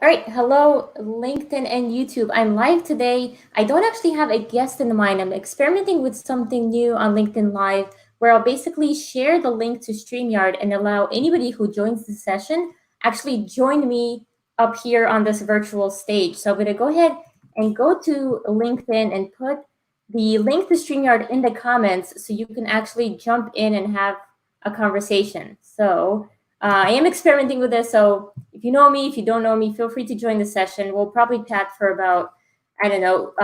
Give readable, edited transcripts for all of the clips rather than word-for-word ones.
All right, hello, LinkedIn and YouTube. I'm live today. I don't actually have a guest in mind. I'm experimenting with something new on LinkedIn Live where I'll basically share the link to StreamYard and allow anybody who joins the session actually join me up here on this virtual stage. So I'm going to go ahead and go to LinkedIn and put the link to StreamYard in the comments so you can actually jump in and have a conversation. So I am experimenting with this, so if you know me, if you don't know me, feel free to join the session. We'll probably chat for about, I don't know,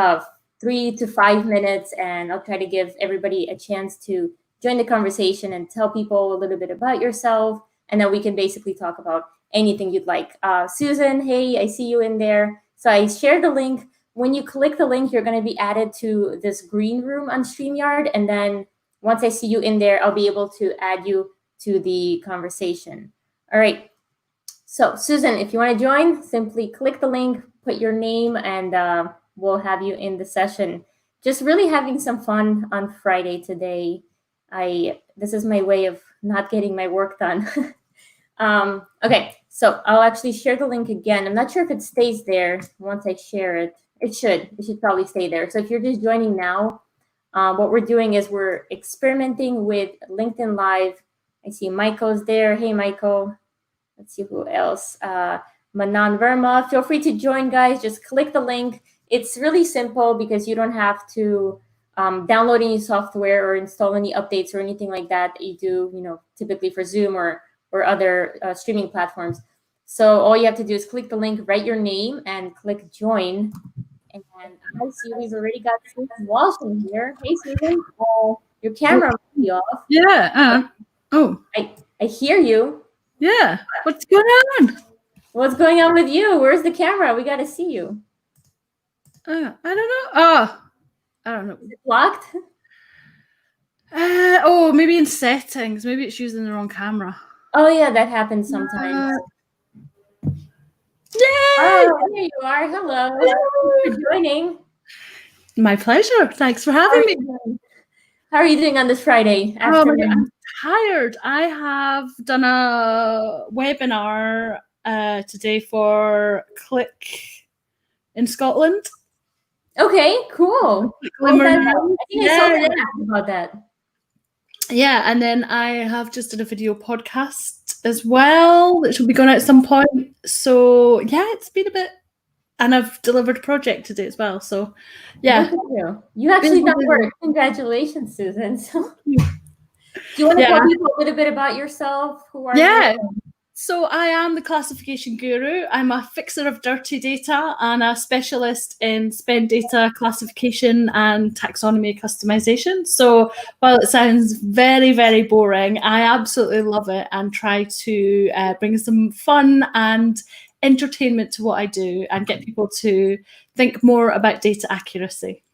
3 to 5 minutes, and I'll try to give everybody a chance to join the conversation and tell people a little bit about yourself, and then we can basically talk about anything you'd like. Susan, hey, I see you in there. So I shared the link. When you click the link, you're going to be added to this green room on StreamYard, and then once I see you in there, I'll be able to add you to the conversation. All right. So Susan, if you want to join, simply click the link, put your name, and we'll have you in the session. Just really having some fun on Friday today. This is my way of not getting my work done. Okay, so I'll actually share the link again. I'm not sure if it stays there once I share it. It should probably stay there. So if you're just joining now, what we're doing is we're experimenting with LinkedIn Live. I see Michael's there. Hey, Michael. Let's see who else. Manan Verma. Feel free to join, guys. Just click the link. It's really simple because you don't have to download any software or install any updates or anything like that you do, typically for Zoom or other streaming platforms. So all you have to do is click the link, write your name, and click join. And I see we've already got Susan Walsh in here. Hey, Susan. Your camera might be off. Yeah. I hear you. Yeah. What's going on? What's going on with you? Where's the camera? We got to see you. I don't know. I don't know. Is it locked? Maybe in settings. Maybe it's using the wrong camera. Oh, yeah, that happens sometimes. Yay! Oh, here you are. Hello. Thanks for joining. My pleasure. Thanks for having me. How are you doing on this Friday afternoon? I'm tired. I have done a webinar today for Click in Scotland. Okay, cool. I think I saw an ad about that. Yeah, and then I have just done a video podcast as well, which will be going out at some point. So yeah, it's been a bit, and I've delivered a project today as well. So yeah, you actually done work. Congratulations, Susan. So, do you want to tell people a little bit about yourself? Who are you? So I am the classification guru. I'm a fixer of dirty data and a specialist in spend data classification and taxonomy customization. So while it sounds very, very boring, I absolutely love it and try to bring some fun and entertainment to what I do and get people to think more about data accuracy.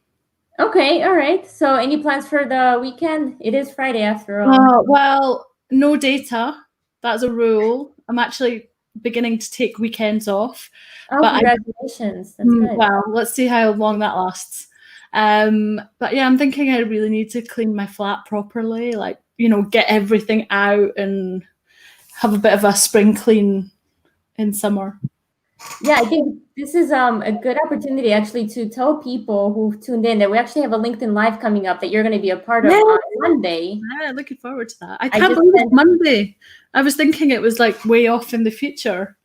Okay, all right. So any plans for the weekend? It is Friday after all. Well, no data. That's a rule. I'm actually beginning to take weekends off. Oh, but congratulations. That's good. Well, let's see how long that lasts. But yeah, I'm thinking I really need to clean my flat properly, get everything out and have a bit of a spring clean in summer. Yeah, I think this is a good opportunity actually to tell people who've tuned in that we actually have a LinkedIn Live coming up that you're going to be a part of on Monday. Yeah, looking forward to that. I can't believe it's Monday. I was thinking it was way off in the future.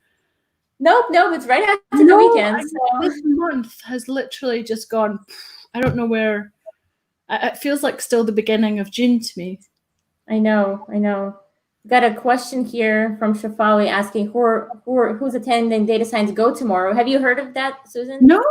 Nope, it's right after the weekend. So. This month has literally just gone, I don't know where. It feels like still the beginning of June to me. I know. Got a question here from Shafali asking who's attending Data Science Go tomorrow. Have you heard of that, Susan? No.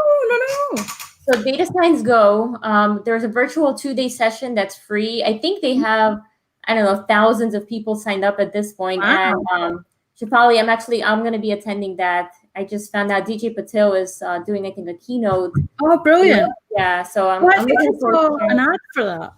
So Data Science Go, there's a virtual 2-day session that's free. I think they have, I don't know, thousands of people signed up at this point. Wow. And Shafali, I'm going to be attending that. I just found out DJ Patel is doing, I think, a keynote. Oh, brilliant. Yeah, so I'm looking for an ad for that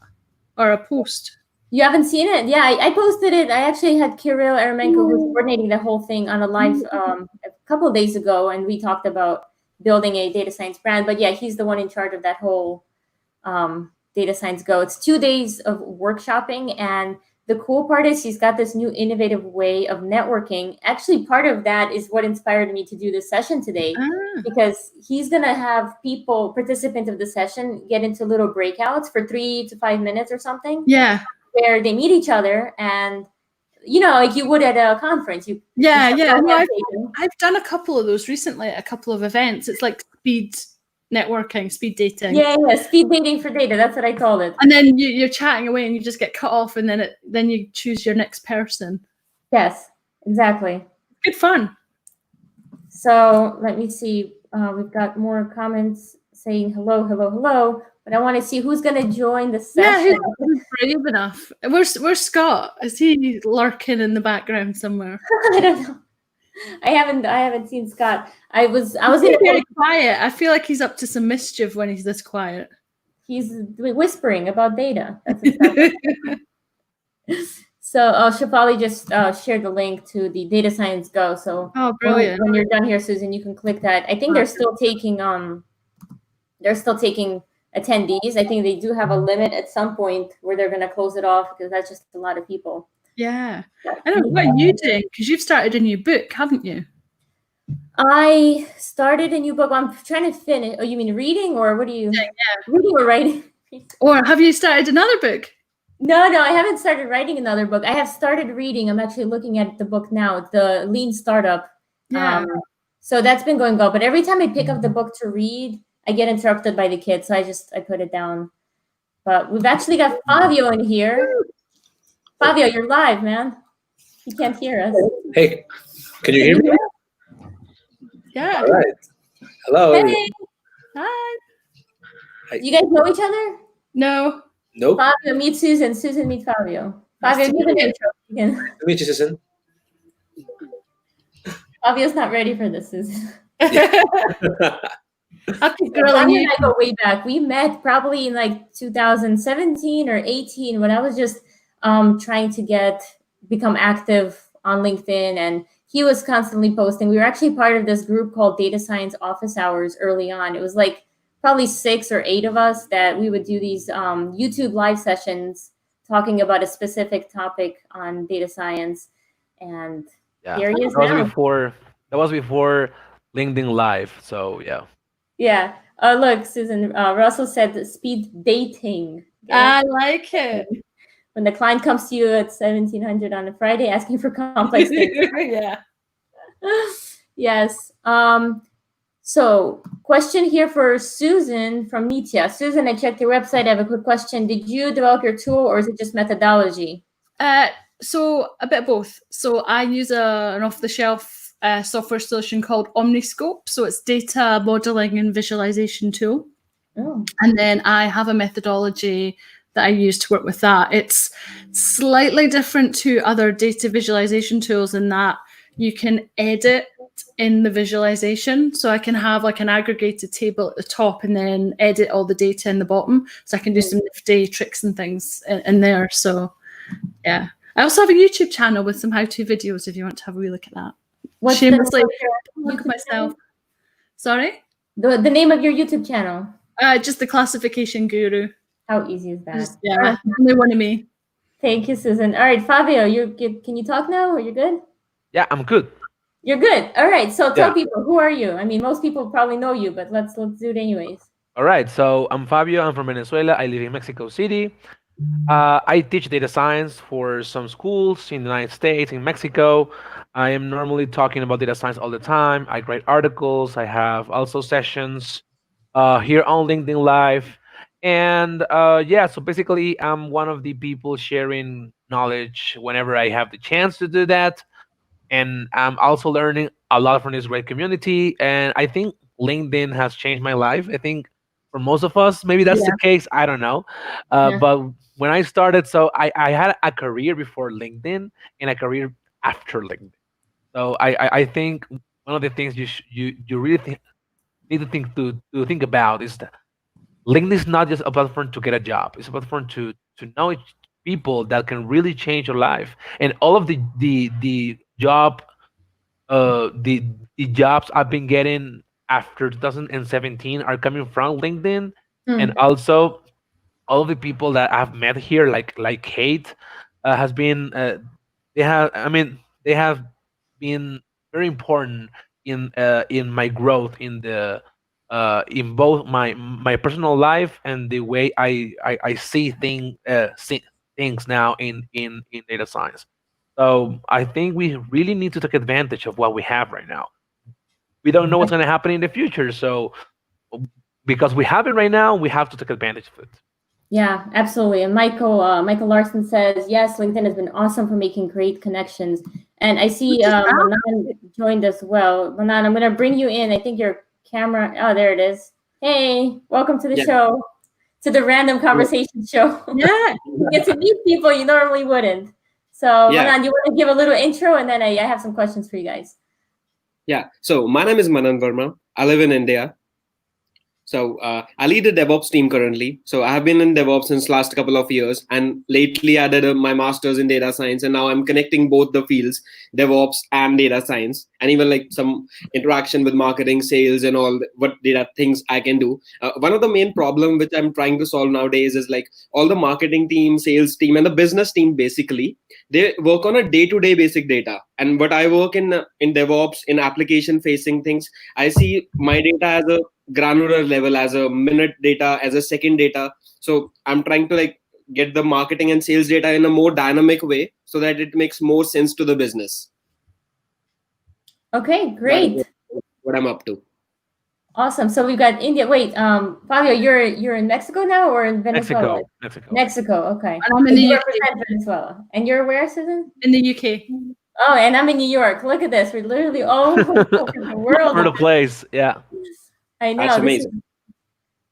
or a post. You haven't seen it? Yeah, I posted it. I actually had Kirill Eremenko, who's coordinating the whole thing, on a live a couple of days ago, and we talked about building a data science brand. But yeah, he's the one in charge of that whole Data Science Go. It's 2 days of workshopping, and the cool part is he's got this new innovative way of networking. Actually, part of that is what inspired me to do this session today, Ah, because he's going to have people, participants of the session, get into little breakouts for 3 to 5 minutes or something, yeah. where they meet each other and, like you would at a conference. You Yeah, start yeah. No, orientation. I've done a couple of those recently at a couple of events. It's like speed networking, speed dating. Yeah, speed dating for data. That's what I called it. And then you're chatting away and you just get cut off, and then you choose your next person. Yes, exactly. Good fun. So let me see. We've got more comments saying hello, hello, hello. But I want to see who's going to join the Yeah, session. who's brave enough? Where's Scott? Is he lurking in the background somewhere? I don't know. I haven't seen Scott. I was He's very quiet. I feel like he's up to some mischief when he's this quiet. He's whispering about data. That's exactly. So Shafali just shared the link to the Data Science Go. So brilliant. When you're done here, Susan, you can click that. I think they're still taking attendees. I think they do have a limit at some point where they're going to close it off because that's just a lot of people. Yeah. I don't know. What are you doing? Because you've started a new book, haven't you? I started a new book. I'm trying to finish. Oh, you mean reading, or what are you? Yeah. Reading or writing? Or have you started another book? No, I haven't started writing another book. I have started reading. I'm actually looking at the book now. It's the Lean Startup. Yeah. So that's been going well. But every time I pick up the book to read, I get interrupted by the kids. So I put it down. But we've actually got Fabio in here. Fabio, you're live, man. You can't hear us. Hey, can you hear me? Yeah. All right. Hello. Hey. Hi. You guys know each other? No. Nope. Fabio, meet Susan. Susan, meet Fabio. Fabio, give an intro. Nice to meet you, Susan. Fabio's not ready for this, Susan. Okay, Fabio and I go way back. We met probably in like 2017 or 18 when I was just trying to become active on LinkedIn, and he was constantly posting. We were actually part of this group called Data Science Office Hours early on. It was like probably 6 or 8 of us that we would do these YouTube live sessions talking about a specific topic on data science. And here he is now. That was before LinkedIn Live. So yeah. Yeah. Look, Susan, Russell said speed dating. I like it. When the client comes to you at 1700 on a Friday asking for complex things. Yeah. Yes. So question here for Susan from Nitya. Susan, I checked your website. I have a quick question. Did you develop your tool or is it just methodology? So a bit of both. So I use an off-the-shelf software solution called Omniscope. So it's data modeling and visualization tool. Oh. And then I have a methodology that I use to work with that. It's slightly different to other data visualization tools in that you can edit in the visualization. So I can have like an aggregated table at the top and then edit all the data in the bottom. So I can do some nifty tricks and things in there. So yeah. I also have a YouTube channel with some how-to videos if you want to have a wee look at that. What's Shamelessly look at myself. Sorry? The name of your YouTube channel? Just the Classification Guru. How easy is that? Yeah, only one of me. Thank you, Susan. All right, Fabio, can you talk now? Are you good? Yeah, I'm good. You're good. All right. So tell people, who are you? I mean, most people probably know you, but let's do it anyways. All right. So I'm Fabio. I'm from Venezuela. I live in Mexico City. I teach data science for some schools in the United States, in Mexico. I am normally talking about data science all the time. I write articles. I have also sessions here on LinkedIn Live. And yeah, so basically, I'm one of the people sharing knowledge whenever I have the chance to do that. And I'm also learning a lot from this great community. And I think LinkedIn has changed my life. I think for most of us, maybe that's the case. I don't know. But when I started, so I had a career before LinkedIn and a career after LinkedIn. So I think one of the things you really need to think about is that LinkedIn is not just a platform to get a job. It's a platform to know people that can really change your life. And all of the job the jobs I've been getting after 2017 are coming from LinkedIn, and also all of the people that I've met here, like Kate, has been they have I mean they have been very important in my growth in both my personal life and the way I see things now in data science. So I think we really need to take advantage of what we have right now. We don't know what's going to happen in the future, so because we have it right now, we have to take advantage of it. Yeah, absolutely. And Michael Larson says, yes, LinkedIn has been awesome for making great connections. And I see Manan joined as well. Manan, I'm going to bring you in. I think your camera, oh, there it is. Hey, welcome to the show, to the random conversation show. Yeah. You get to meet people you normally wouldn't. So Manan, you want to give a little intro, and then I have some questions for you guys. Yeah. So my name is Manan Verma. I live in India. So I lead a DevOps team currently. So I have been in DevOps since last couple of years, and lately I did my master's in data science, and now I'm connecting both the fields, DevOps and data science, and even like some interaction with marketing, sales, and all what data things I can do. One of the main problem which I'm trying to solve nowadays is like all the marketing team, sales team, and the business team basically they work on a day-to-day basic data, and what I work in DevOps in application facing things, I see my data as a granular level, as a minute data, as a second data. So I'm trying to like get the marketing and sales data in a more dynamic way so that it makes more sense to the business. Okay, That great. is what I'm up to. Awesome. So we've got India. Wait, Fabio, you're in Mexico now or in Venezuela? Mexico. Okay. And I'm in the UK. Represent Venezuela. And you're where, Susan? In the UK. Oh, and I'm in New York. Look at this. We're literally all over the world. For the place, yeah. I know. That's amazing.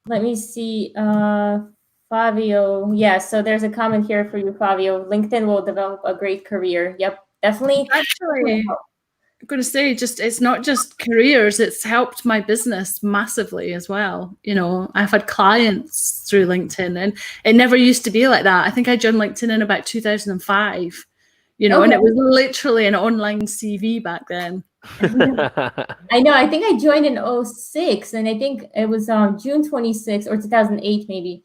Let me see. Fabio. Yeah, so there's a comment here for you, Fabio. LinkedIn will develop a great career. Yep, definitely. Actually, I'm going to say, it's not just careers, it's helped my business massively as well. You know, I've had clients through LinkedIn, and it never used to be like that. I think I joined LinkedIn in about 2005, you know, and it was literally an online CV back then. I know. I think I joined in 06, and I think it was on June 26 or 2008 maybe.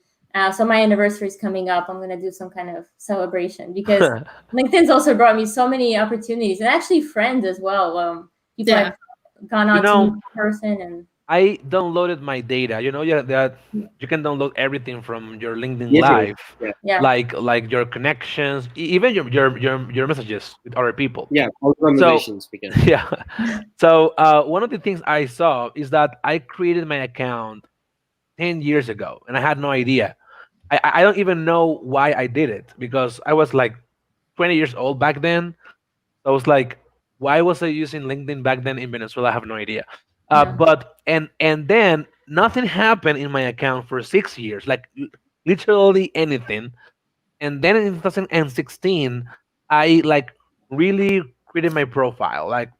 So my anniversary is coming up. I'm going to do some kind of celebration because LinkedIn's also brought me so many opportunities and actually friends as well. People have gone on to meet in person. And I downloaded my data. You know, that you can download everything from your LinkedIn Live, like your connections, even your messages with other people. Yeah, all conversations we can. Yeah. So one of the things I saw is that I created my account 10 years ago, and I had no idea. I don't even know why I did it because I was like 20 years old back then. So I was like, why was I using LinkedIn back then in Venezuela? I have no idea. But and then nothing happened in my account for 6 years, like literally anything. And then in 2016, I like really created my profile, like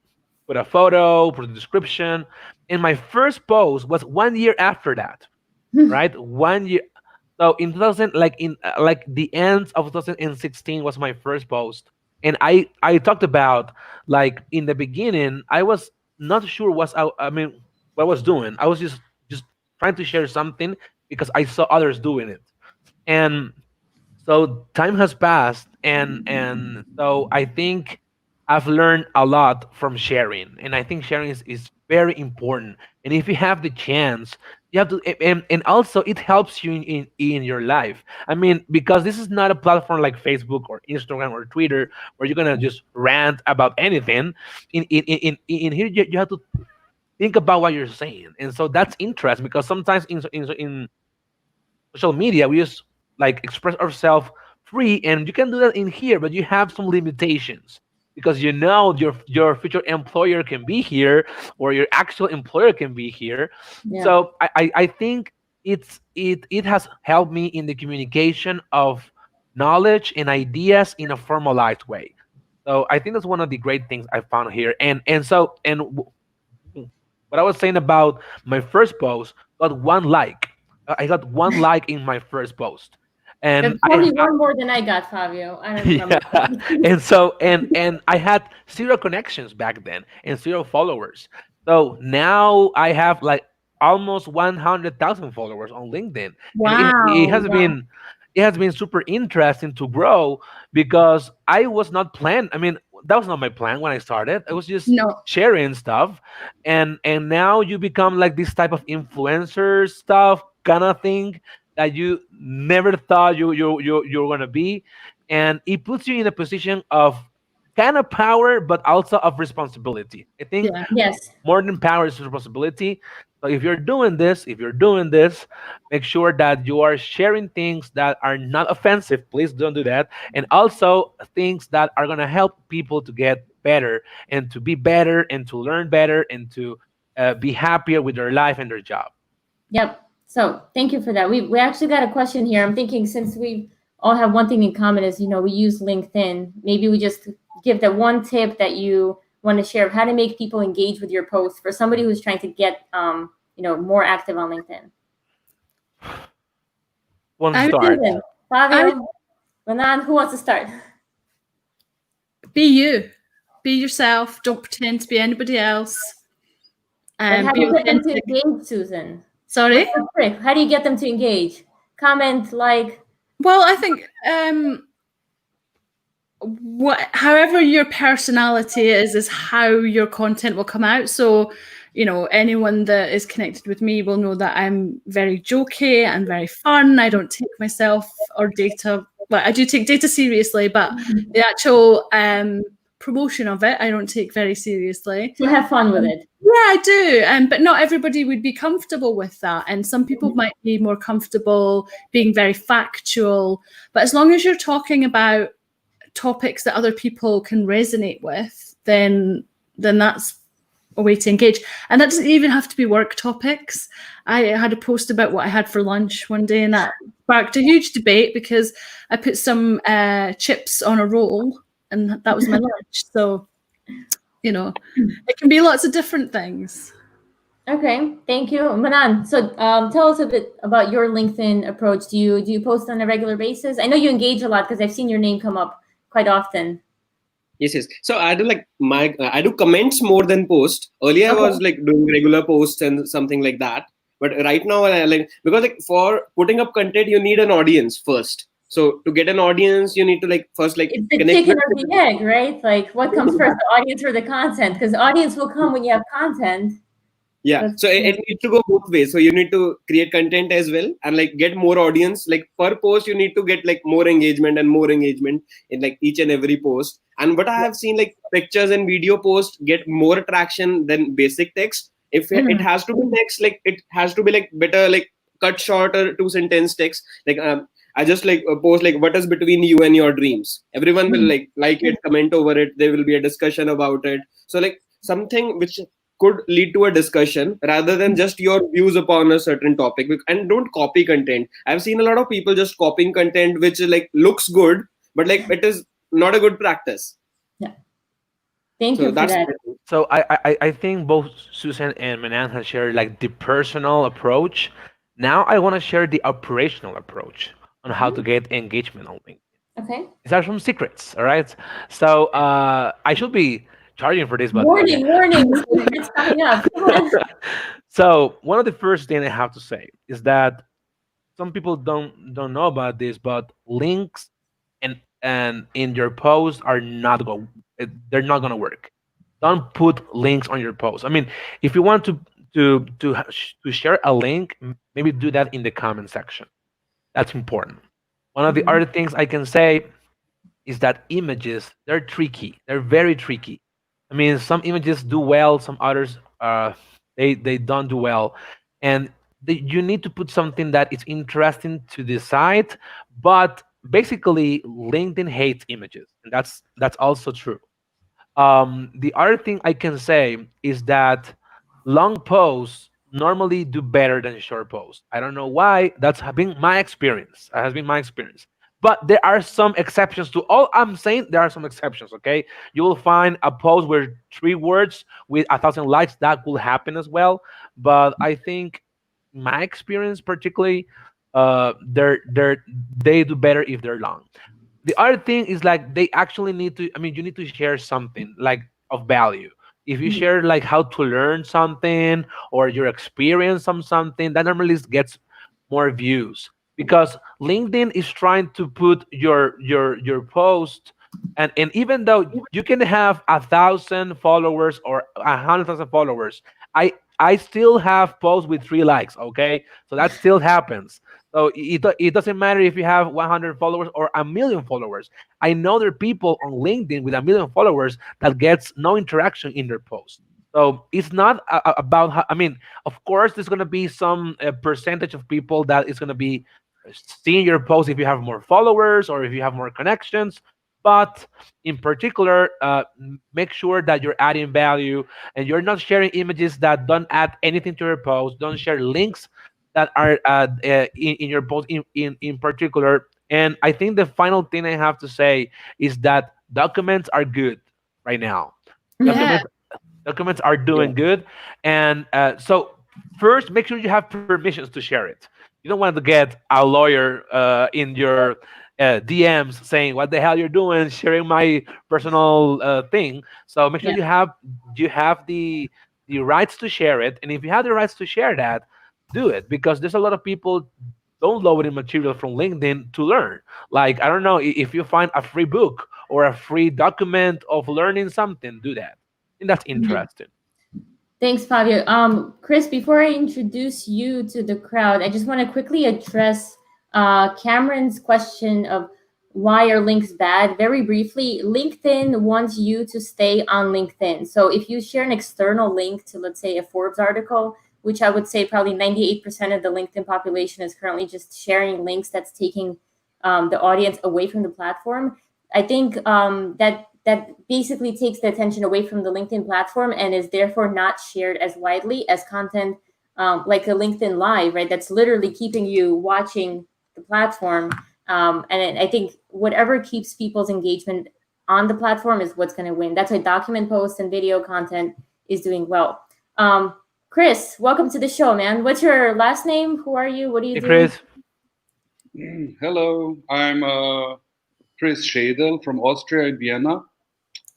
put a photo, put a description. And my first post was 1 year after that, right? 1 year. So in 2000, like the end of 2016 was my first post, and I talked about like in the beginning I was not sure I mean what I was doing. I was just trying to share something because I saw others doing it, and so time has passed, and so I think I've learned a lot from sharing, and I think sharing is very important. And if you have the chance, you have to, and also it helps you in your life. I mean, because this is not a platform like Facebook or Instagram or Twitter where you're gonna just rant about anything. In here, you have to think about what you're saying, and so that's interesting because sometimes in social media we just like express ourselves free, and you can do that in here, but you have some limitations because you know your future employer can be here or your actual employer can be here. So I think it has helped me in the communication of knowledge and ideas in a formalized way. So I think that's one of the great things I found here. What I was saying about my first post got one like. I got one like in my first post, and probably one more than I got, Fabio. I don't remember. and I had zero connections back then and zero followers. So now I have like almost 100,000 followers on LinkedIn. Wow! And it has been it has been super interesting to grow because I was not planned. I mean, that was not my plan when I started. I was just No. sharing stuff, and now you become like this type of influencer stuff kind of thing that you never thought you're gonna be, and it puts you in a position of kind of power, but also of responsibility. I think Yeah. Yes. more than power is responsibility. So if you're doing this, make sure that you are sharing things that are not offensive. Please don't do that. And also things that are gonna help people to get better and to be better and to learn better and to be happier with their life and their job. Yep. So thank you for that. We actually got a question here. I'm thinking since we all have one thing in common is we use LinkedIn. Maybe we just give that one tip that you want to share of how to make people engage with your posts for somebody who's trying to get more active on LinkedIn. One I would start. Susan, Fabio, Manan, who wants to start? Be you. Be yourself. Don't pretend to be anybody else. But how do Be you get them to authentic. engage, Susan? Sorry? What's the trick? How do you get them to engage? Comment, like. Well, I think however your personality is how your content will come out. So, anyone that is connected with me will know that I'm very jokey and very fun. I don't take myself or data. Well, I do take data seriously, but the actual promotion of it, I don't take very seriously. So have fun with it. Yeah, I do. But not everybody would be comfortable with that. And some people might be more comfortable being very factual. But as long as you're talking about topics that other people can resonate with, then that's a way to engage. And that doesn't even have to be work topics. I had a post about what I had for lunch one day, and that sparked a huge debate because I put some chips on a roll, and that was my lunch. So, it can be lots of different things. Okay, thank you, Manan. So, tell us a bit about your LinkedIn approach. Do you post on a regular basis? I know you engage a lot because I've seen your name come up quite often. Yes. So I do I do comments more than post. Earlier I was like doing regular posts and something like that. But right now because for putting up content you need an audience first. So to get an audience you need to first It's the connect chicken with or the egg, right? Like what comes first, the audience or the content? Because the audience will come when you have content. Yeah, so it needs to go both ways. So you need to create content as well and get more audience. Per post, you need to get more engagement and more engagement in each and every post. And what I have seen, pictures and video posts get more traction than basic text. If it has to be text, it has to be better, cut short or 2 sentence text. I just post what is between you and your dreams. Everyone will like it, comment over it. There will be a discussion about it. So something which could lead to a discussion rather than just your views upon a certain topic. And don't copy content. I've seen a lot of people just copying content which looks good but it is not a good practice. Yeah, thank you for that. So I think both Susan and Manan have shared the personal approach. Now I want to share the operational approach on how to get engagement on LinkedIn. Okay. These are some secrets, all right? So I should be charging for this, but warning, it's coming up. So one of the first things I have to say is that some people don't know about this, but links and in your post are not they're not gonna work. Don't put links on your post. I mean, if you want to share a link, maybe do that in the comment section. That's important. One of the other things I can say is that images, they're tricky. They're very tricky. I mean, some images do well, some others they don't do well, and you need to put something that is interesting to the site. But basically, LinkedIn hates images, and that's also true. The other thing I can say is that long posts normally do better than short posts. I don't know why. That's been my experience. It has been my experience. But there are some exceptions to all I'm saying. There are some exceptions, okay? You will find a post with 3 words with 1,000 likes. That will happen as well. But I think my experience, particularly, they do better if they're long. The other thing is they actually need to, I mean, you need to share something of value. If you share how to learn something or your experience on something, that normally gets more views. because LinkedIn is trying to put your post, and even though you can have 1,000 followers or 100,000 followers, I still have posts with 3 likes. Okay, so that still happens. So it doesn't matter if you have 100 followers or a million followers. I know there are people on LinkedIn with a million followers that gets no interaction in their post. So it's not about how, I mean, of course, there's going to be some percentage of people that is going to be seeing your post if you have more followers or if you have more connections. But in particular, make sure that you're adding value and you're not sharing images that don't add anything to your post. Don't share links that are in your post in particular. And I think the final thing I have to say is that documents are good right now. Yeah. Documents are doing good, and so first make sure you have permissions to share it. You don't want to get a lawyer in your DMs saying what the hell you're doing sharing my personal thing. So make sure Yeah. you have the rights to share it, and if you have the rights to share that, do it, because there's a lot of people downloading material from LinkedIn to learn. Like, I don't know, if you find a free book or a free document of learning something, do that. And that's interesting. Thanks, Fabio. Chris, before I introduce you to the crowd, I just want to quickly address Cameron's question of why are links bad. Very briefly, LinkedIn wants you to stay on LinkedIn. So if you share an external link to, let's say, a Forbes article, which I would say probably 98% of the LinkedIn population is currently just sharing links that's taking the audience away from the platform. I think that basically takes the attention away from the LinkedIn platform and is therefore not shared as widely as content like a LinkedIn Live, right? That's literally keeping you watching the platform. And I think whatever keeps people's engagement on the platform is what's going to win. That's why document posts and video content is doing well. Chris, welcome to the show, man. What's your last name? Who are you? What do you Hey, do? Chris. Hello, I'm Chris Schädel from Austria in Vienna.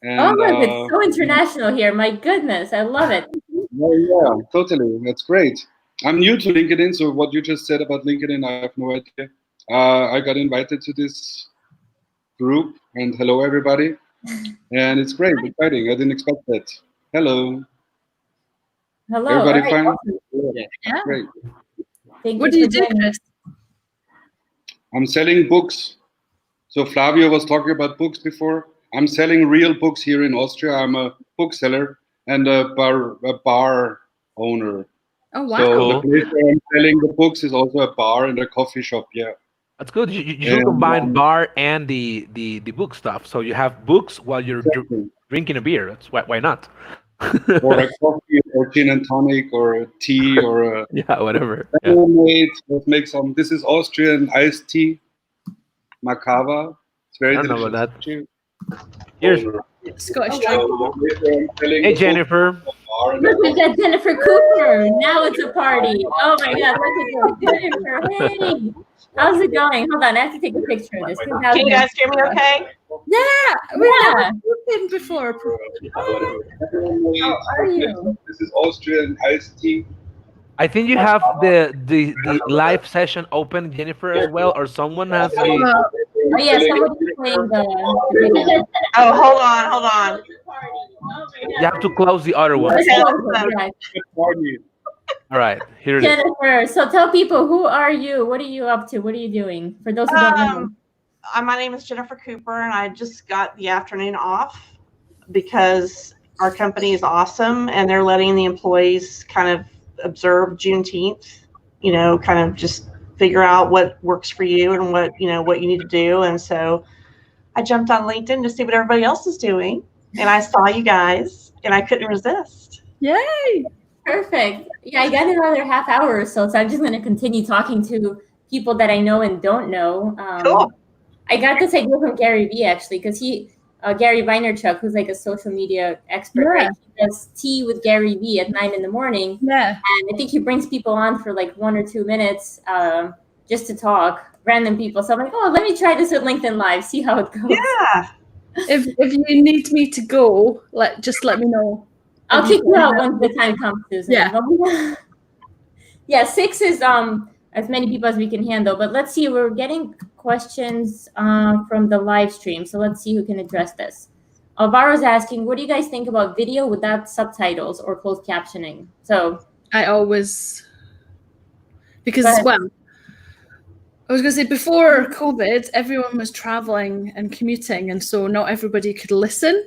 And, oh, look, it's so international here. My goodness, I love it. yeah, totally. That's great. I'm new to LinkedIn, so what you just said about LinkedIn, I have no idea. I got invited to this group, and hello, everybody. And it's great, exciting. I didn't expect that. Hello. Hello. Everybody All right, fine? awesome. Yeah. Great. Thank What you do for you do, joining. Chris? I'm selling books. So Flavio was talking about books before. I'm selling real books here in Austria. I'm a bookseller and a bar owner. Oh, wow. So the Cool. place where I'm selling the books is also a bar and a coffee shop. Yeah. That's good. You should And combine bar and the book stuff. So you have books while you're exactly. drinking a beer. That's why not? Or a coffee or gin and tonic or a tea or a Yeah, whatever. Yeah. lemonade. Let's make some. This is Austrian iced tea, Macava. It's I very don't know delicious. about that. Cheers. Cheers. Scottish Oh, drink. So the place where I'm selling Hey, the books Jennifer. is a bar and a look at coffee. that, Jennifer Cooper. Now it's a party. Oh my God, look at this. Jennifer, hey. How's it going? Hold on, I have to take a picture of this. Can you guys hear me okay? Yeah, we've Yeah. never spoken before. How are you? This is Austrian iced tea. I think you have the live session open, Jennifer, as well, or someone has a. Oh yeah, somebody's playing the video. Oh, hold on. You have to close the other one. Let's Okay, close let's it, yeah. All right, here it is. Jennifer, so tell people, who are you? What are you up to? What are you doing? For those who don't know. My name is Jennifer Cooper, and I just got the afternoon off because our company is awesome, and they're letting the employees kind of observe Juneteenth. You know, kind of just figure out what works for you and what you need to do. And so I jumped on LinkedIn to see what everybody else is doing, and I saw you guys, and I couldn't resist. Yay! Perfect. Yeah, I got another half hour or so, so I'm just going to continue talking to people that I know and don't know. Cool. I got this idea from Gary Vee, actually, because Gary Vaynerchuk, who's like a social media expert, Yeah. right? He does tea with Gary Vee at 9 a.m. Yeah. And I think he brings people on for like 1 or 2 minutes just to talk, random people. So I'm like, oh, let me try this with LinkedIn Live, see how it goes. Yeah. If you need me to go, just let me know. I'll kick you out when the time comes, Susan. Yeah. Yeah, 6 is as many people as we can handle. But let's see, we're getting questions from the live stream. So let's see who can address this. Alvaro's asking, what do you guys think about video without subtitles or closed captioning? So I always, because, Go ahead. well, I was going to say before COVID, everyone was traveling and commuting, and so not everybody could listen.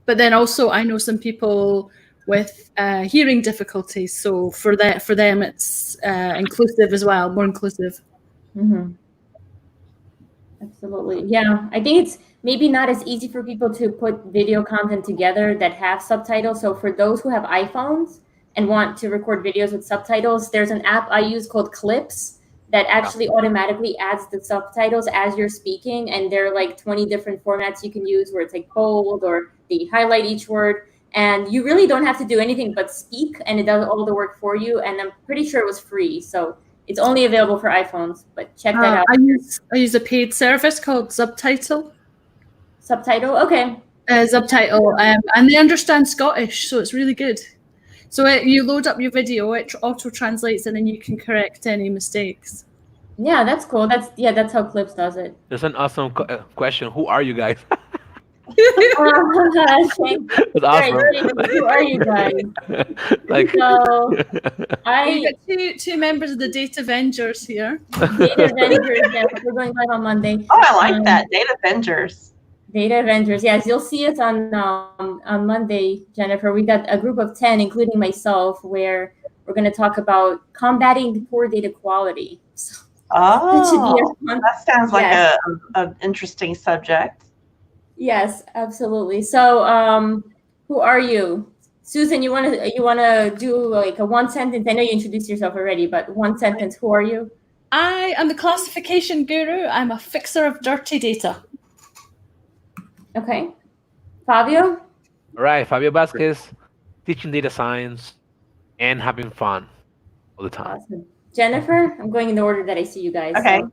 But then also, I know some people with hearing difficulties, so for them, it's inclusive as well, more inclusive. Mm-hmm. Absolutely. Yeah, I think it's maybe not as easy for people to put video content together that have subtitles. So for those who have iPhones and want to record videos with subtitles, there's an app I use called Clips that actually automatically adds the subtitles as you're speaking. And there are like 20 different formats you can use where it's like bold or they highlight each word. And you really don't have to do anything but speak, and it does all the work for you. And I'm pretty sure it was free. So it's only available for iPhones, but check that out. I use a paid service called Subtitle. Subtitle? Okay. Subtitle, and they understand Scottish, so it's really good. So you load up your video, it auto translates, and then you can correct any mistakes. Yeah, that's cool. That's how Clips does it. There's an awesome question. Who are you guys? That's That's awesome. Who are you guys? Like, So We've got two members of the Data Avengers here. Data Avengers, yeah, we're going live on Monday. Oh, I like that. Data Avengers. Data Avengers, yes, you'll see us on Monday, Jennifer. We got a group of 10, including myself, where we're going to talk about combating poor data quality. So that sounds like an interesting subject. Yes, absolutely. So, who are you, Susan? You want to do like a one sentence? I know you introduced yourself already, but one sentence. Who are you? I am the classification guru. I'm a fixer of dirty data. Okay, Fabio. all right, Fabio Vasquez, teaching data science and having fun all the time. Awesome. Jennifer, I'm going in the order that I see you guys. Okay. So.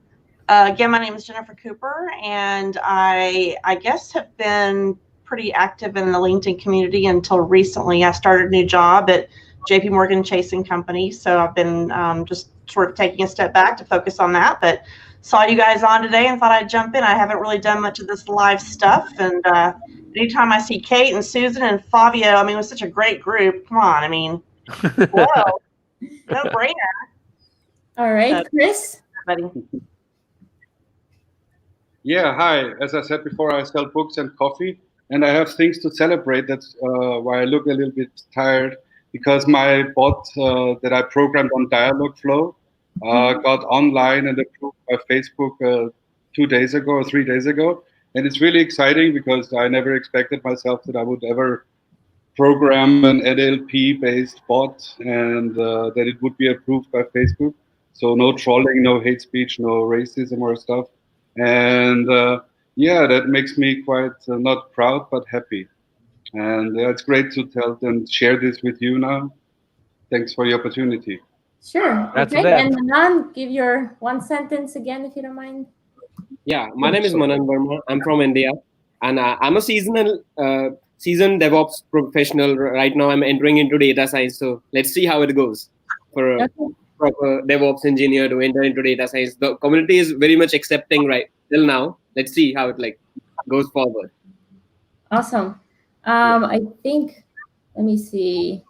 Again, my name is Jennifer Cooper, and I guess have been pretty active in the LinkedIn community until recently. I started a new job at JP Morgan Chase & Company, so I've been just sort of taking a step back to focus on that. But saw you guys on today and thought I'd jump in. I haven't really done much of this live stuff, and anytime I see Kate and Susan and Fabio, I mean, it was such a great group. Come on, I mean, whoa, no brainer. All right, Chris. Yeah, hi. As I said before, I sell books and coffee, and I have things to celebrate. That's why I look a little bit tired, because my bot that I programmed on Dialogflow got online and approved by Facebook 2 days ago or 3 days ago. And it's really exciting because I never expected myself that I would ever program an NLP-based bot and that it would be approved by Facebook. So no trolling, no hate speech, no racism or stuff. And yeah, that makes me quite not proud, but happy. And it's great to tell and share this with you now. Thanks for the opportunity. Sure. That's okay. that. And Manan, give your one sentence again, if you don't mind. Yeah, my name is Manan Verma. I'm from India, and I'm a seasoned DevOps professional. Right now, I'm entering into data science. So let's see how it goes for a proper DevOps engineer to enter into data science. The community is very much accepting right till now. Let's see how it goes forward. Awesome. I think. Let me see.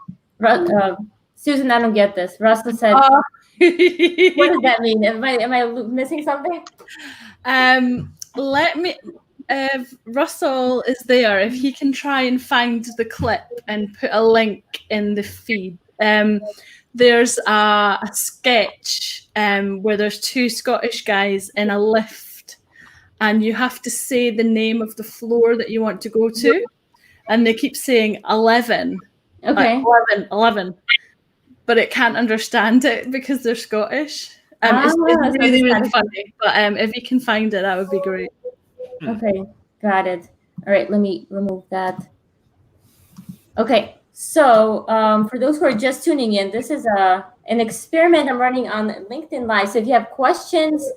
Susan, I don't get this. Russell said, what does that mean? Am I missing something? Let me, if Russell is there, if he can try and find the clip and put a link in the feed. There's a sketch where there's two Scottish guys in a lift, and you have to say the name of the floor that you want to go to, and they keep saying 11. Okay. 11. But it can't understand it because they're Scottish. It's really, really funny. But if you can find it, that would be great. Okay, got it. All right, let me remove that. Okay, so for those who are just tuning in, this is an experiment I'm running on LinkedIn Live. So if you have questions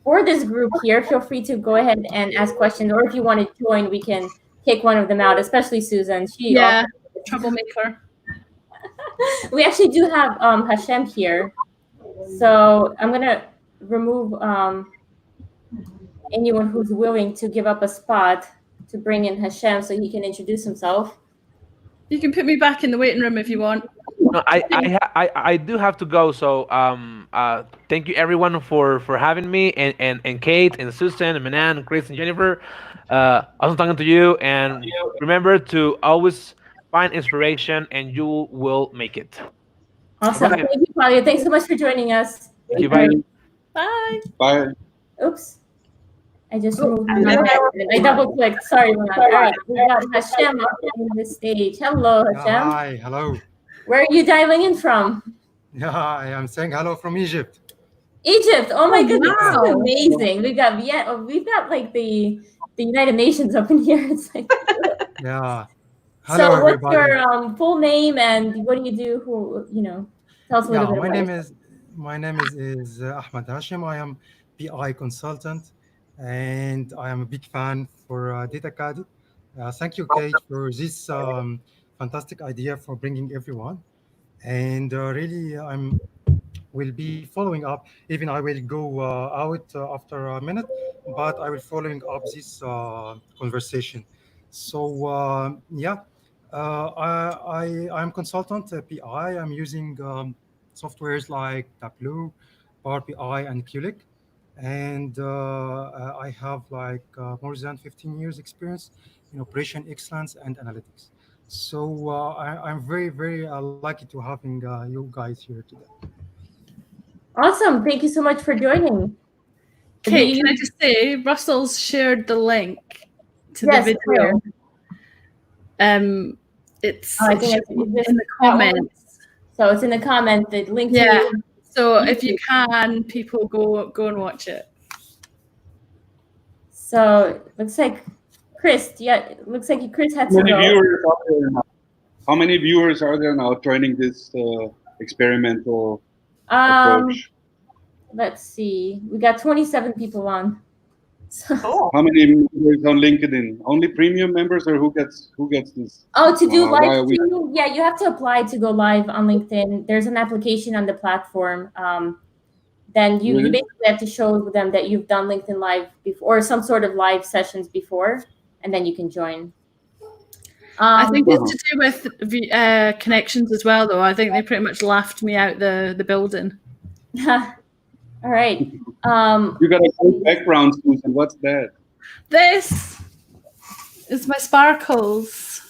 for this group here, feel free to go ahead and ask questions. Or if you want to join, we can pick one of them out, especially Susan. Troublemaker. We actually do have Hashem here. So I'm gonna remove anyone who's willing to give up a spot to bring in Hashem so he can introduce himself. You can put me back in the waiting room if you want. No, I do have to go. So thank you everyone for having me, and Kate and Susan and Manan and Chris and Jennifer. Also talking to you, and remember to always find inspiration, and you will make it. Awesome. Bye. Thank you, Claudia. Thanks so much for joining us. Thank you. Bye. Bye. Bye. Oops. I just Oh, moved and my then head. there I double clicked. Sorry, man. All right, we got Hashem up on the stage. Hello, Yeah, Hashem. hi, hello. Where are you dialing in from? Yeah, I am saying hello from Egypt. Egypt. Oh my goodness, this is wow. amazing. We've got like the United Nations up in here. It's like Yeah. Hello, so. What's everybody. your full name and what do you do? Tell us a little Yeah, bit my about name yourself. is Ahmed Hashim. I am PI consultant, and I am a big fan for Data Academy. Thank you, Kate, for this fantastic idea for bringing everyone. And really, I'm will be following up. Even I will go out after a minute, but I will following up this conversation. So yeah, I'm consultant PI. I'm using softwares like Tableau, Power BI, and Qlik, and I have like more than 15 years experience in operation excellence and analytics. So I'm very lucky to having you guys here today. Awesome. Thank you so much for joining. Kate, can I just say, Russell's shared the link to Yes, the video. It's I think in it's the comments. So it's in the comment. The link. Yeah. To So if you can, people go and watch it. So looks like Chris. Yeah, it looks like Chris had How to many go. viewers are there now? How many viewers are there now joining this experimental approach? Let's see. We got 27 people on. So, Cool. How many members on LinkedIn? Only premium members, or who gets this? oh, to do why live are we- streaming, yeah, you have to apply to go live on LinkedIn. There's an application on the platform. Then you Really? basically have to show them that you've done LinkedIn Live before, or some sort of live sessions before, and then you can join. I think it's to do with connections as well, though. I think they pretty much laughed me out the building. All right. You got a great background, Susan. What's that? This is my sparkles.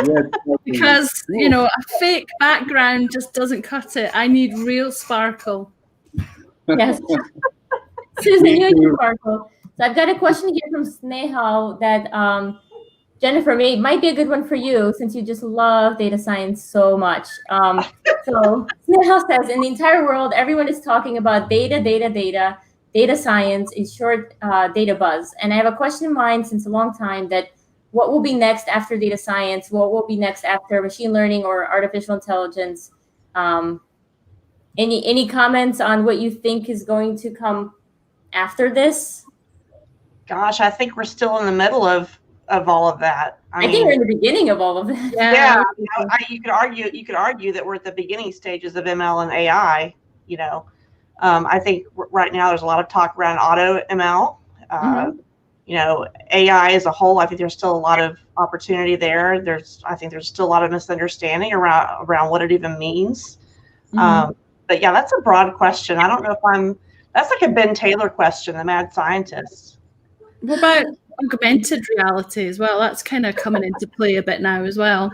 Yeah, Because, you know, a fake background just doesn't cut it. I need real sparkle. Yes. Susan, you and your sparkle. So I've got a question here from Snehal that Jennifer might be a good one for you since you just love data science so much. So Snehal says, in the entire world, everyone is talking about data science, in short, data buzz. And I have a question in mind since a long time that what will be next after data science? What will be next after machine learning or artificial intelligence? Any comments on what you think is going to come after this? Gosh, I think we're still in the middle of all of that. I think we're in the beginning of all of that. Yeah, you could argue that we're at the beginning stages of ML and AI. You know, I think right now there's a lot of talk around auto ML. You know, AI as a whole. I think there's still a lot of opportunity there. I think there's still a lot of misunderstanding around what it even means. But yeah, that's a broad question. I don't know if that's like a Ben Taylor question, the mad scientist. What about augmented reality as well? That's kind of coming into play a bit now as well.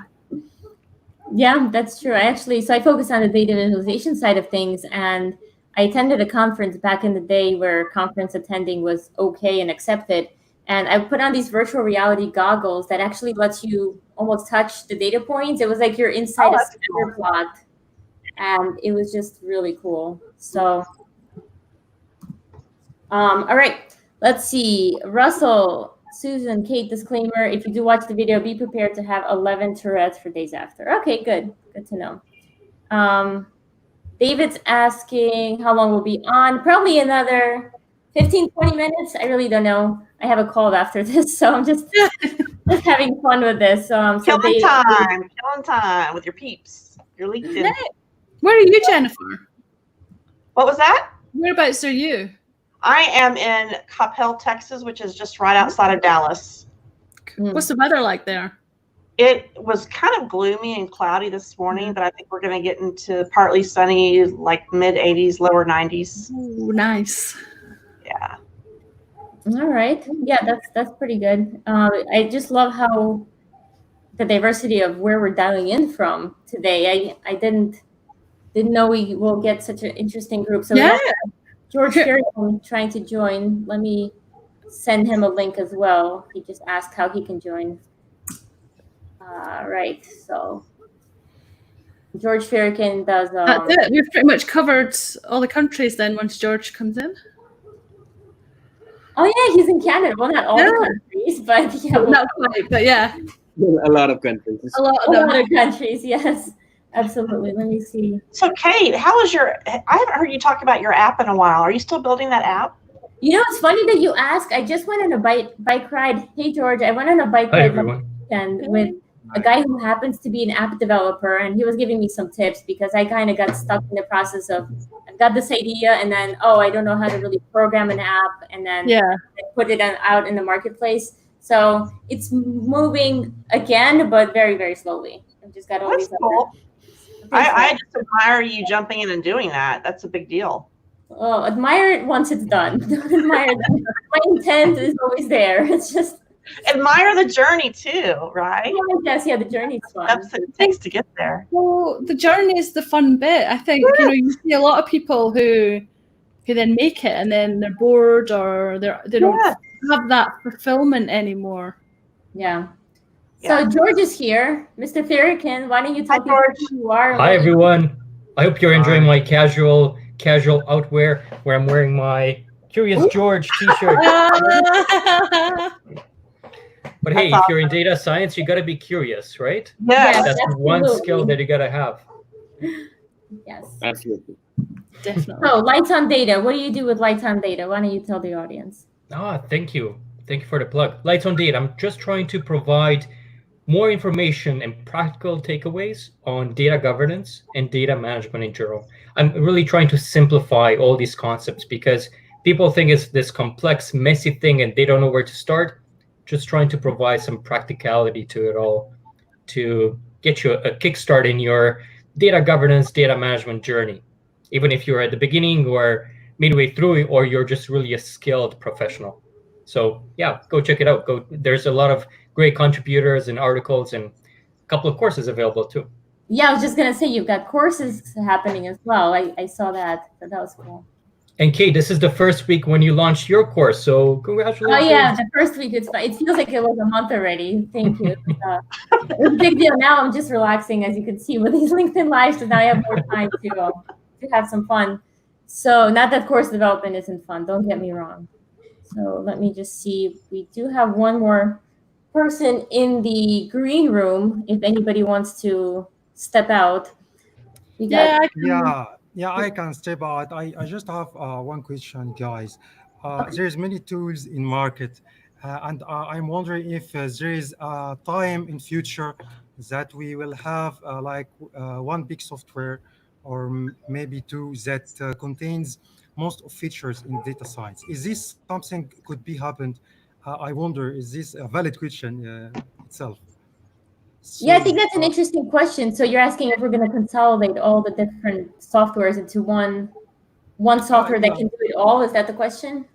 Yeah, that's true. I focus on the data visualization side of things, and I attended a conference back in the day where conference attending was okay and accepted. And I put on these virtual reality goggles that actually lets you almost touch the data points. It was like you're inside a scatter plot. And it was just really cool. So, all right, let's see. Russell, Susan, Kate, disclaimer. If you do watch the video, be prepared to have 11 Tourette's for days after. Okay, good to know. David's asking how long we'll be on. Probably another 15, 20 minutes. I really don't know. I have a call after this, so I'm just having fun with this. Killing time with your peeps. Your LinkedIn. Where are you, Jennifer? What was that? Whereabouts are you? I am in Coppell, Texas, which is just right outside of Dallas. What's the weather like there? It was kind of gloomy and cloudy this morning, but I think we're going to get into partly sunny, like mid 80s, lower 90s. Ooh, nice. Yeah. All right. Yeah, that's pretty good. I just love how the diversity of where we're dialing in from today. I didn't know we will get such an interesting group. So we have George Ferrigan trying to join. Let me send him a link as well. He just asked how he can join. Right. So George Ferrigan does. That's it. We've pretty much covered all the countries then once George comes in. Oh yeah, he's in Canada. Well, not all the countries, but yeah, not quite, but yeah, A lot of countries. a lot of countries. Yes, absolutely. Let me see. So, Kate, how is your? I haven't heard you talk about your app in a while. Are you still building that app? You know, it's funny that you ask. I just went on a bike ride. Hey, George, I went on a bike ride last weekend with a guy who happens to be an app developer, and he was giving me some tips because I kind of got stuck in the process of I got this idea, and then I don't know how to really program an app, and then I put it out in the marketplace. So it's moving again, but very, very slowly. I've just got all That's these. Cool. I just admire you jumping in and doing that. That's a big deal. Oh, admire it once it's done. Don't admire that. My intent is always there. It's just admire the journey too, right? Yes, yeah, the journey's fun. That's what it takes to get there. Well, the journey is the fun bit. I think you see a lot of people who then make it and then they're bored or they don't have that fulfillment anymore. Yeah. So George is here, Mr. Ferrigan. Why don't you tell people who you are? Hi everyone. I hope you're enjoying my casual outwear where I'm wearing my Curious George t-shirt. But hey, if you're in data science, you got to be curious, right? Yes, that's one skill that you got to have. Yes, absolutely, definitely. So, Lights on Data. What do you do with Lights on Data? Why don't you tell the audience? Thank you for the plug. Lights on Data. I'm just trying to provide more information and practical takeaways on data governance and data management in general. I'm really trying to simplify all these concepts because people think it's this complex, messy thing and they don't know where to start. Just trying to provide some practicality to it all to get you a kickstart in your data governance, data management journey. Even if you're at the beginning or midway through, or you're just really a skilled professional. So yeah, go check it out. There's a lot of great contributors and articles and a couple of courses available too. Yeah, I was just going to say, you've got courses happening as well. I saw that. That was cool. And Kate, this is the first week when you launched your course, so congratulations. Oh yeah, the first week. It feels like it was a month already. Thank you. It was a big deal. Now I'm just relaxing, as you can see, with these LinkedIn Lives, so now I have more time to have some fun. So not that course development isn't fun, don't get me wrong. So let me just see. We do have one more person in the green room if anybody wants to step out. I can step out. I just have one question, guys. There's many tools in market, and I'm wondering if there is a time in future that we will have one big software or maybe two that contains most of features in data science. Is this something could be happened? I wonder, is this a valid question itself? So, I think that's an interesting question. So you're asking if we're going to consolidate all the different softwares into one software that can do it all? Is that the question?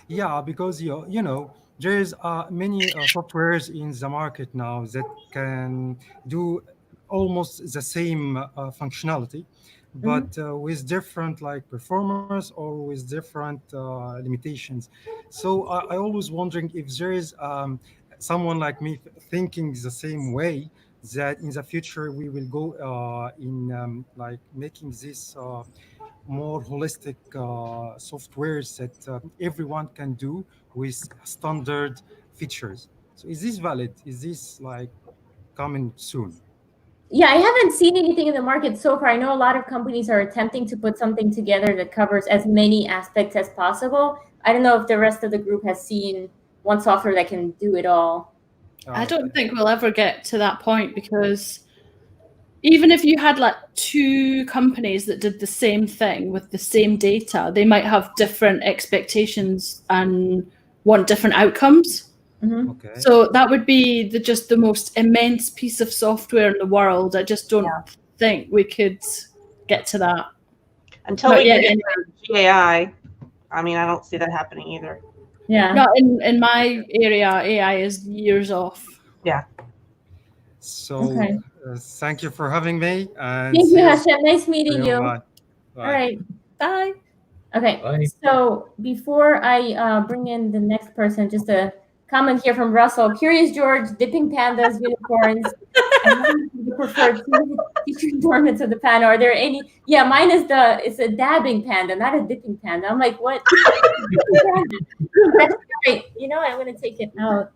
Yeah, because you know there's many softwares in the market now that can do almost the same functionality, but with different performance or with different limitations. So I always wondering if there is someone like me thinking the same way, that in the future we will go in making this more holistic softwares that everyone can do with standard features. So is this valid? Is this coming soon? Yeah, I haven't seen anything in the market so far. I know a lot of companies are attempting to put something together that covers as many aspects as possible. I don't know if the rest of the group has seen one software that can do it all. I don't think we'll ever get to that point because even if you had like two companies that did the same thing with the same data, they might have different expectations and want different outcomes. Mhm. Okay. So that would be just the most immense piece of software in the world. I just don't think we could get to that. Until Not we yet, get anyway. to GAI, I mean, I don't see that happening either. Yeah. No, in my area, AI is years off. Yeah. So Okay. thank you for having me. And Thank you, see Hashem. Nice meeting you. Bye. All right. Bye. Okay. Bye. So before I bring in the next person, just a comment here from Russell. Curious George, dipping pandas, unicorns. And what is the preferred teacher endorsements of the panda? Are there any? Yeah, mine is it's a dabbing panda, not a dipping panda. I'm like, what? That's right. You know, I'm gonna take it out.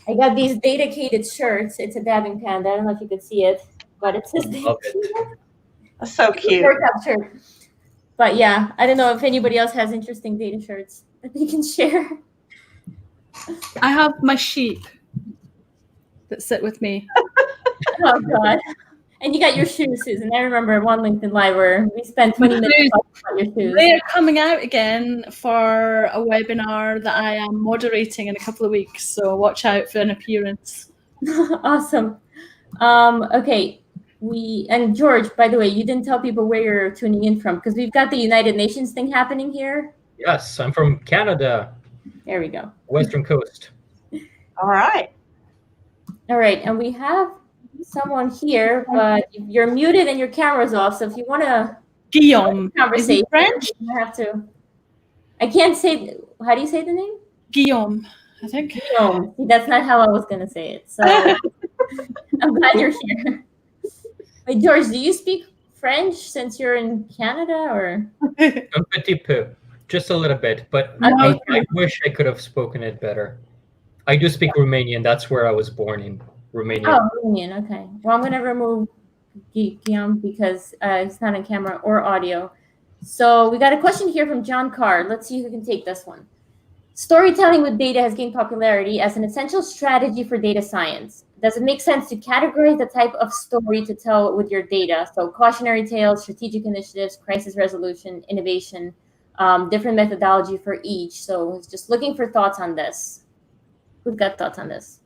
I got these dedicated shirts. It's a dabbing panda. I don't know if you can see it, but it says Love it. That's so cute. workout shirt. But yeah, I don't know if anybody else has interesting data shirts that they can share. I have my sheep that sit with me. Oh God. And you got your shoes, Susan. I remember one LinkedIn Live where we spent 20 minutes talking about your shoes. They are coming out again for a webinar that I am moderating in a couple of weeks. So watch out for an appearance. Awesome. Okay. And George, by the way, you didn't tell people where you're tuning in from because we've got the United Nations thing happening here. Yes, I'm from Canada. There we go. Western coast. All right. All right. And we have someone here, but you're muted and your camera's off. So if you want to Guillaume. conversation, Is he French? you have to. I can't say. How do you say the name? Guillaume, I think. Guillaume. See, that's not how I was gonna say it. So I'm glad you're here. Wait, George, do you speak French since you're in Canada, or? Un petit peu, just a little bit, but Okay. I wish I could have spoken it better. I do speak Romanian. That's where I was born in Romania. Oh, Romanian. Okay. Well, I'm gonna remove Guillaume because it's not on camera or audio. So we got a question here from John Carr. Let's see who can take this one. Storytelling with data has gained popularity as an essential strategy for data science. Does it make sense to categorize the type of story to tell with your data? So cautionary tales, strategic initiatives, crisis resolution, innovation, different methodology for each. So it's just looking for thoughts on this. Who's got thoughts on this?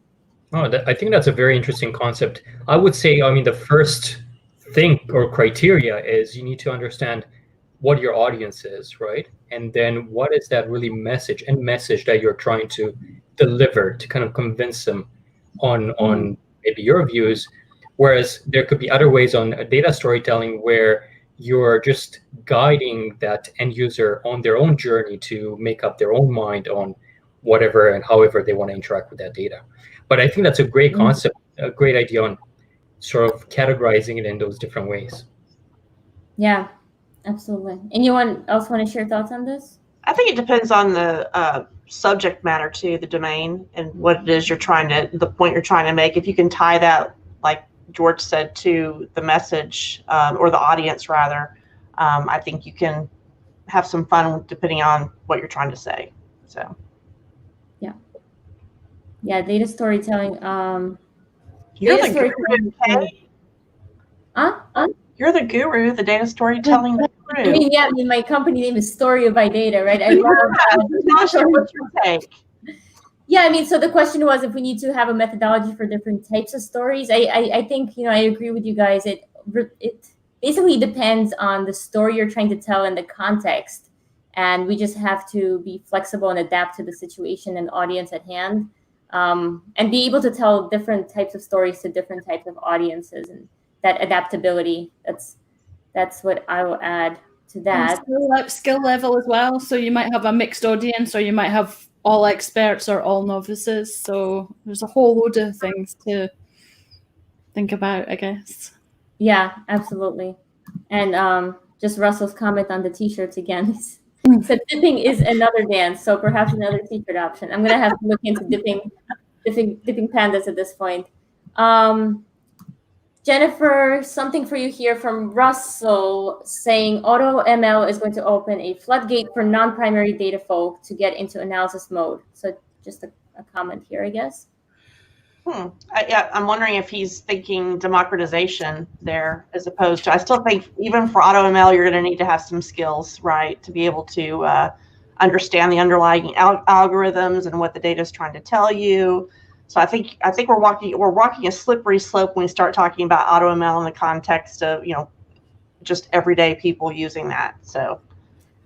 Oh, I think that's a very interesting concept. I would say, I mean, the first thing or criteria is you need to understand what your audience is, right? And then what is that really message that you're trying to deliver to kind of convince them on maybe your views. Whereas there could be other ways on data storytelling where you're just guiding that end user on their own journey to make up their own mind on whatever and however they want to interact with that data. But I think that's a great concept, a great idea on sort of categorizing it in those different ways. Yeah, absolutely. Anyone else want to share thoughts on this? I think it depends on the subject matter too, the domain, and what it is the point you're trying to make. If you can tie that, like George said, to the message or the audience rather, I think you can have some fun depending on what you're trying to say. So. Yeah, data storytelling. You're data the guru, Kate. You're the guru, the data storytelling guru. I mean, my company name is Story by Data, right? I love what's your take? Yeah, I mean, so the question was if we need to have a methodology for different types of stories. I think, I agree with you guys. It basically depends on the story you're trying to tell and the context. And we just have to be flexible and adapt to the situation and audience at hand. And be able to tell different types of stories to different types of audiences, and that adaptability. That's what I will add to that. Skill level as well. So you might have a mixed audience, or you might have all experts or all novices. So there's a whole load of things to think about, I guess. Yeah, absolutely. And just Russell's comment on the t-shirts again. So dipping is another dance, so perhaps another t-shirt option. I'm gonna have to look into dipping pandas at this point. Jennifer, something for you here from Russell saying AutoML is going to open a floodgate for non-primary data folk to get into analysis mode. So just a comment here, I guess. I'm wondering if he's thinking democratization there as opposed to, I still think even for AutoML, you're going to need to have some skills, right, to be able to understand the underlying algorithms and what the data is trying to tell you. So I think we're walking a slippery slope when we start talking about AutoML in the context of, just everyday people using that. So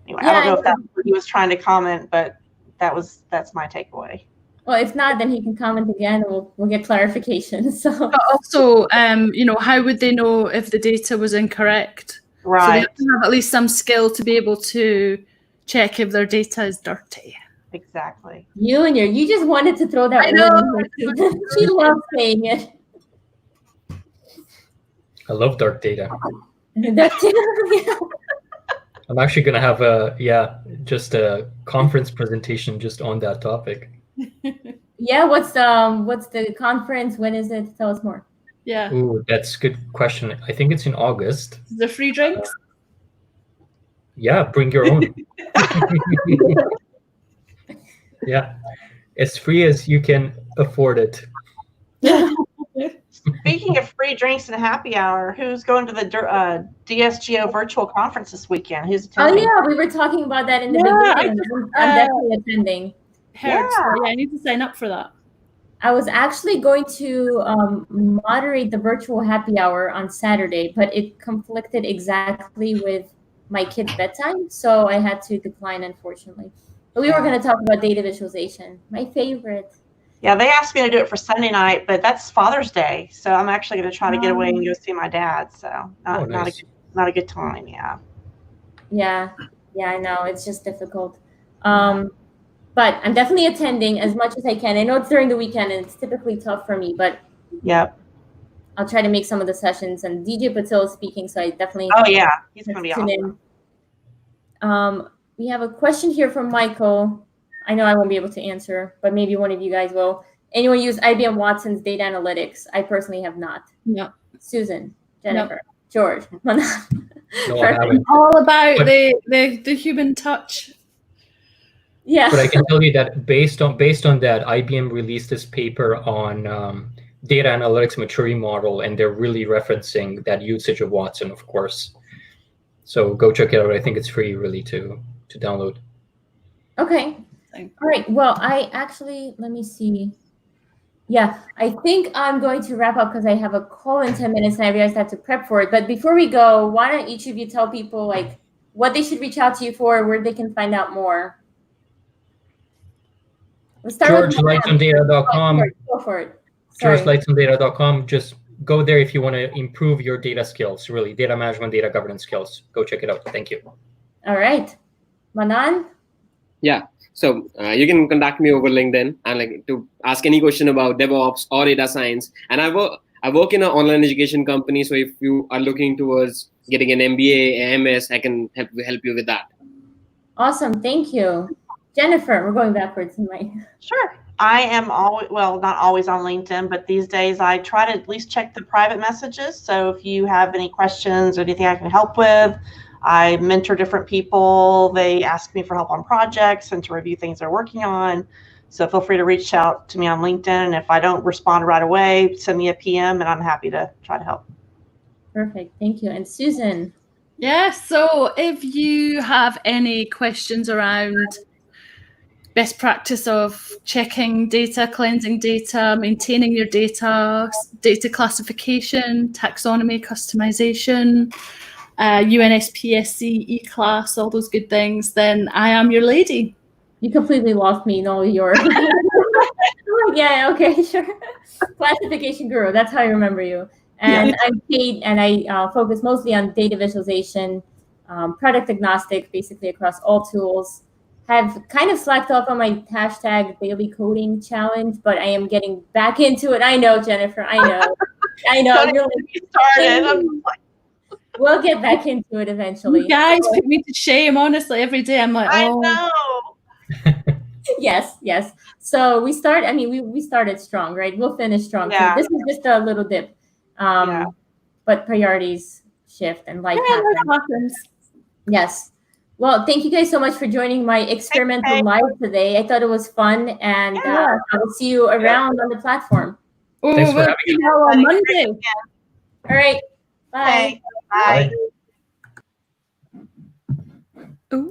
anyway, I don't know if that's what he was trying to comment, but that's my takeaway. Well, if not, then he can comment again. We'll get clarification. So, but also, how would they know if the data was incorrect? Right. So they have to have at least some skill to be able to check if their data is dirty. Exactly. You just wanted to throw that. I know. She loves saying it. I love dark data. Yeah. I'm actually going to have just a conference presentation just on that topic. Yeah, what's the conference? When is it? Tell us more. Yeah. Ooh, that's a good question. I think it's in August. The free drinks? Yeah, bring your own. Yeah, as free as you can afford it. Speaking of free drinks and happy hour, who's going to the DSGO virtual conference this weekend? Who's attending? Oh yeah, we were talking about that in the beginning. I'm definitely attending. Yeah, I need to sign up for that. I was actually going to moderate the virtual happy hour on Saturday, but it conflicted exactly with my kid's bedtime, so I had to decline, unfortunately. But we were going to talk about data visualization, my favorite. Yeah, they asked me to do it for Sunday night, but that's Father's Day, so I'm actually going to try to get away and go see my dad. So not a good time. Yeah, I know, it's just difficult. But I'm definitely attending as much as I can. I know it's during the weekend and it's typically tough for me, but I'll try to make some of the sessions. And DJ Patil is speaking, so I definitely. Oh yeah, he's going to be awesome. We have a question here from Michael. I know I won't be able to answer, but maybe one of you guys will. Anyone use IBM Watson's data analytics? I personally have not. No. Susan, Jennifer, George. No, I haven't. All about the human touch. Yeah. But I can tell you that based on that, IBM released this paper on data analytics maturity model, and they're really referencing that usage of Watson, of course. So go check it out. I think it's free, really, to download. Okay. All right. Well, let me see. Yeah, I think I'm going to wrap up because I have a call in 10 minutes and I realized I have to prep for it. But before we go, why don't each of you tell people what they should reach out to you for, where they can find out more? GeorgeLightsOnData.com. Go for it. GeorgeLightsOnData.com. Just go there if you want to improve your data skills, really, data management, data governance skills. Go check it out. Thank you. All right. Manan? Yeah. So you can contact me over LinkedIn and to ask any question about DevOps or data science. And I work in an online education company. So if you are looking towards getting an MBA, MS, I can help you with that. Awesome. Thank you. Jennifer, we're going backwards in my. Sure. I am not always on LinkedIn, but these days I try to at least check the private messages. So if you have any questions or anything I can help with, I mentor different people. They ask me for help on projects and to review things they're working on. So feel free to reach out to me on LinkedIn. And if I don't respond right away, send me a PM and I'm happy to try to help. Perfect. Thank you. And Susan? Yeah, so if you have any questions around best practice of checking data, cleansing data, maintaining your data, data classification, taxonomy, customization, UNSPSC, E-class, all those good things, then I am your lady. You completely lost me in all your... Yeah, okay, sure. Classification guru, that's how I remember you. And I'm Kate, and I focus mostly on data visualization, product agnostic, basically across all tools. Have kind of slacked off on my hashtag daily coding challenge, but I am getting back into it. I know, Jennifer. I know. We'll get back into it eventually. You guys put me to shame, honestly. Every day I'm like, I know. Yes. So we started strong, right? We'll finish strong. Yeah. So this is just a little dip. But priorities shift and life happens. Yes. Well, thank you guys so much for joining my experimental live today. I thought it was fun, and I will see you around on the platform. Oh, Thanks for we'll having see me. you on Monday. All right. Bye. Okay. Bye. Oh.